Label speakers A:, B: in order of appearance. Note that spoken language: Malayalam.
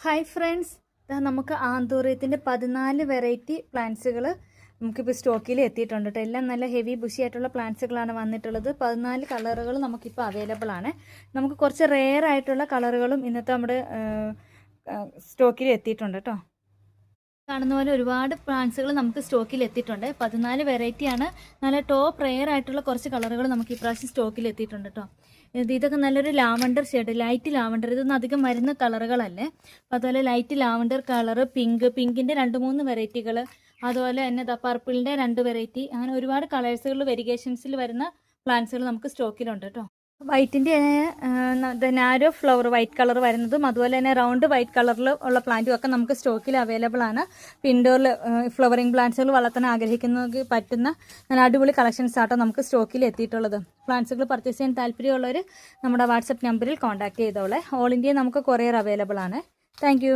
A: ഹായ് ഫ്രണ്ട്സ്, നമുക്ക് ആന്തൂറിയത്തിൻ്റെ 14 വെറൈറ്റി പ്ലാന്റ്സുകൾ നമുക്കിപ്പോൾ സ്റ്റോക്കിൽ എത്തിയിട്ടുണ്ട് കേട്ടോ. എല്ലാം നല്ല ഹെവി ബുഷി ആയിട്ടുള്ള പ്ലാന്റ്സുകളാണ് വന്നിട്ടുള്ളത്. 14 കളറുകൾ നമുക്കിപ്പോൾ അവൈലബിൾ ആണ്. നമുക്ക് കുറച്ച് റെയർ ആയിട്ടുള്ള കളറുകളും ഇന്നത്തെ നമ്മുടെ സ്റ്റോക്കിൽ എത്തിയിട്ടുണ്ട് കേട്ടോ. കാണുന്ന പോലെ ഒരുപാട് പ്ലാന്റ്സുകൾ നമുക്ക് സ്റ്റോക്കിൽ എത്തിയിട്ടുണ്ട്. 14 വെറൈറ്റിയാണ്. നല്ല ടോപ്പ് റെയർ ആയിട്ടുള്ള കുറച്ച് കളറുകൾ നമുക്ക് ഇപ്രാവശ്യം സ്റ്റോക്കിൽ എത്തിയിട്ടുണ്ട് കേട്ടോ. ഇതൊക്കെ നല്ലൊരു ലാവണ്ടർ ഷെയ്ഡ്, ലൈറ്റ് ലാവണ്ടർ. ഇതൊന്നും അധികം വരുന്ന കളറുകളല്ലേ. അപ്പോൾ അതുപോലെ ലൈറ്റ് ലാവണ്ടർ കളറ്, പിങ്കിൻ്റെ 2-3 വെറൈറ്റികൾ, അതുപോലെ തന്നെ പർപ്പിളിൻ്റെ 2 വെറൈറ്റി, അങ്ങനെ ഒരുപാട് കളേഴ്സുകൾ വെരിഗേഷൻസിൽ വരുന്ന പ്ലാന്റ്സുകൾ നമുക്ക് സ്റ്റോക്കിലുണ്ട് കേട്ടോ. വൈറ്റിൻ്റെ നാരോ ഫ്ലവർ വൈറ്റ് കളർ വരുന്നതും അതുപോലെ തന്നെ റൗണ്ട് വൈറ്റ് കളറിൽ ഉള്ള പ്ലാന്റും ഒക്കെ നമുക്ക് സ്റ്റോക്കിൽ അവൈലബിൾ ആണ്. ഇൻഡോറിൽ ഫ്ലവറിങ് പ്ലാന്റ്സുകൾ വളർത്താൻ ആഗ്രഹിക്കുന്നവർക്ക് പറ്റുന്ന നല്ല അടിപൊളി കളക്ഷൻസ് ആട്ടോ നമുക്ക് സ്റ്റോക്കിൽ എത്തിയിട്ടുള്ളത്. പ്ലാന്റ്സുകൾ പർച്ചേസ് ചെയ്യാൻ താല്പര്യമുള്ളവർ നമ്മുടെ വാട്സപ്പ് നമ്പറിൽ കോൺടാക്ട് ചെയ്തോളെ. ഓൾ ഇന്ത്യ നമുക്ക് കൊറിയർ അവൈലബിൾ ആണ്. താങ്ക്